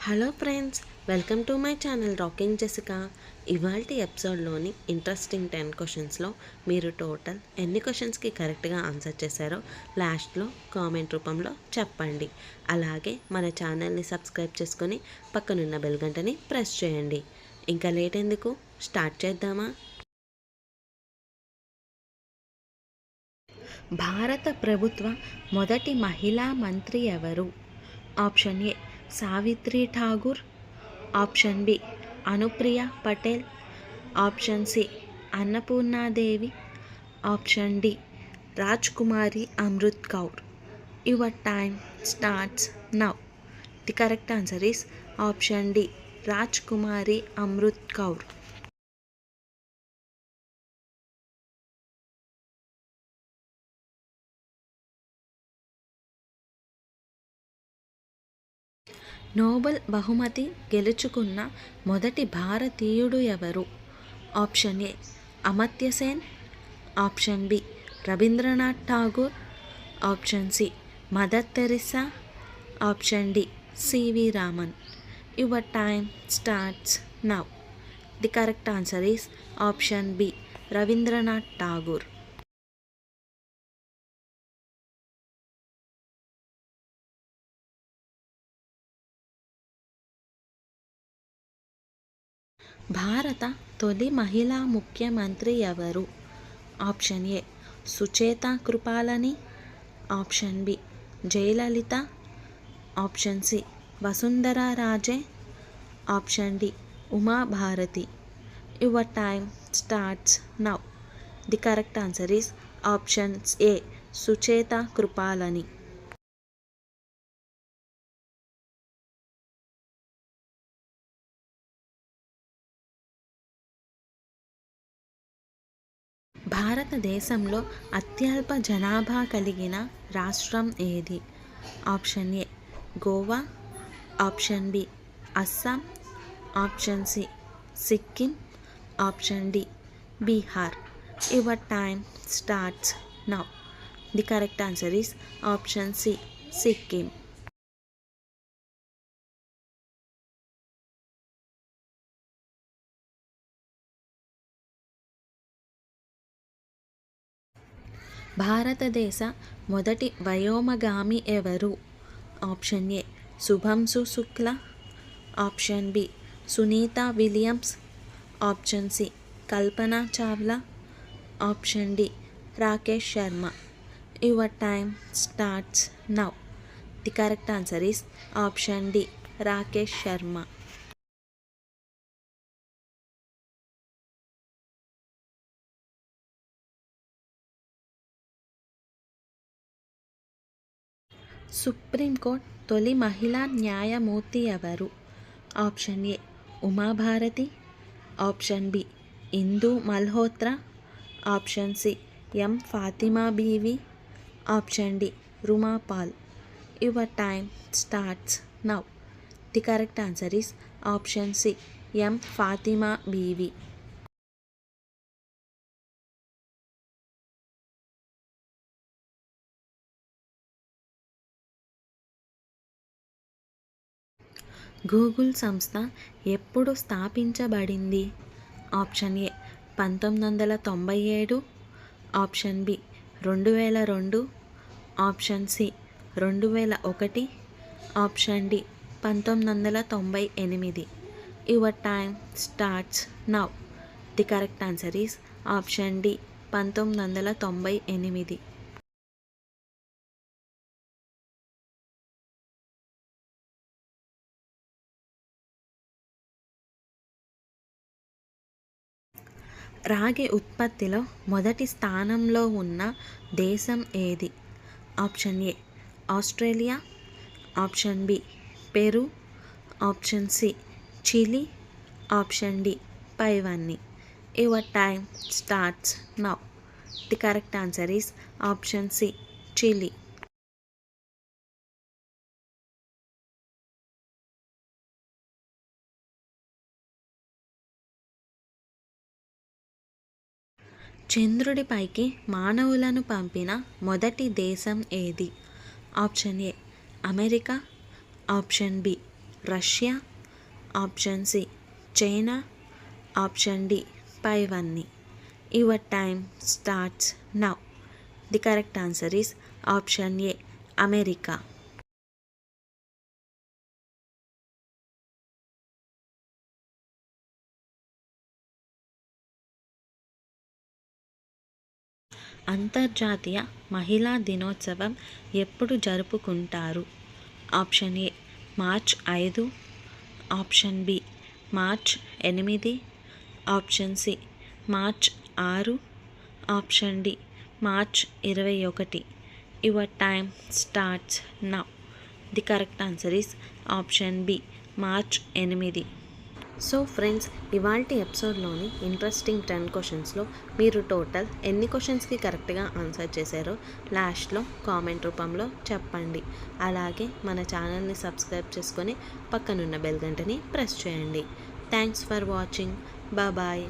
Hello friends, welcome to my channel rocking Jessica. ఇవాల్టి ఎపిసోడ్లోని interesting 10 క్వశ్చన్స్లో మీరు టోటల్ ఎన్ని క్వశ్చన్స్కి కరెక్ట్గా ఆన్సర్ చేశారో లాస్ట్లో కామెంట్ రూపంలో చెప్పండి. అలాగే మన ఛానల్ని సబ్స్క్రైబ్ చేసుకొని పక్కనున్న బెల్ గంటని ప్రెస్ చేయండి. ఇంకా లేట్ ఎందుకు, స్టార్ట్ చేద్దామా? భారత ప్రభుత్వ మొదటి మహిళా మంత్రి ఎవరు? Option A Savitri Tagore, option B Anupriya Patel, option C Annapurnadevi, option D Rajkumari Amrit Kaur. Your time starts now. The correct answer is option D Rajkumari Amrit Kaur. Nobel బహుమతి గెలుచుకున్న మొదటి భారతీయుడు ఎవరు? Option A Amartya Sen, option B Rabindranath Tagore, option C mother Teresa, option D CV Raman. Your time starts now. The correct answer is option B Rabindranath Tagore. భారత తొలి మహిళా ముఖ్యమంత్రి ఎవరు? Option A Sucheta Kripalani, option B Jayalalithaa, option C Vasundhara Raje, option D Uma Bharti. Your time starts now. The correct answer is option ఏ సుచేత కృపాలని. భారతదేశంలో అత్యల్ప జనాభా కలిగిన రాష్ట్రం ఏది? Option A Goa, option B Assam, option C Sikkim, option D Bihar. Your time starts now. The correct answer is option C Sikkim. భారతదేశ మొదటి వ్యోమగామి ఎవరు? Option A శుభంసు Shukla, option B Sunitha Williams, option C Kalpana Chawla, option D Rakesh Sharma. Your time starts now. The correct answer is option D Rakesh Sharma. Supreme court తొలి మహిళా న్యాయమూర్తి ఎవరు? Option A Uma Bharti, option B Indu Malhotra, option C M Fatima BV, option D రుమాపాల్. Your time starts now. The correct answer is option C M Fatima BV. Google సంస్థ ఎప్పుడు స్థాపించబడింది? Option A 1997, option B 2002, option C 2001, option D 1998. Your time starts now. The correct answer is option D 1998. రాగి ఉత్పత్తిలో మొదటి స్థానంలో ఉన్న దేశం ఏది? Option A Australia, option B Peru, option C Chile, option D పైవన్నీ. Your time starts now. The correct answer is option C Chile. చంద్రుడిపైకి మానవులను పంపిన మొదటి దేశం ఏది? Option A America, option B Russia, option C China, option D పైవన్నీ. Your time starts now. The correct answer is option A America. అంతర్జాతీయ మహిళా దినోత్సవం ఎప్పుడు జరుపుకుంటారు? Option A March 5, option B March 8, option C March 6, option D March 21. Your time starts now. The correct answer is option B March 8. So friends, ఇవాల్టి ఎపిసోడ్లోని interesting 10 క్వశ్చన్స్లో మీరు total ఎన్ని క్వశ్చన్స్కి కరెక్ట్గా ఆన్సర్ చేశారో లాస్ట్లో కామెంట్ రూపంలో చెప్పండి. అలాగే మన ఛానల్ని సబ్స్క్రైబ్ చేసుకొని పక్కనున్న బెల్ గంటని ప్రెస్ చేయండి. Thanks for watching. బాయ్.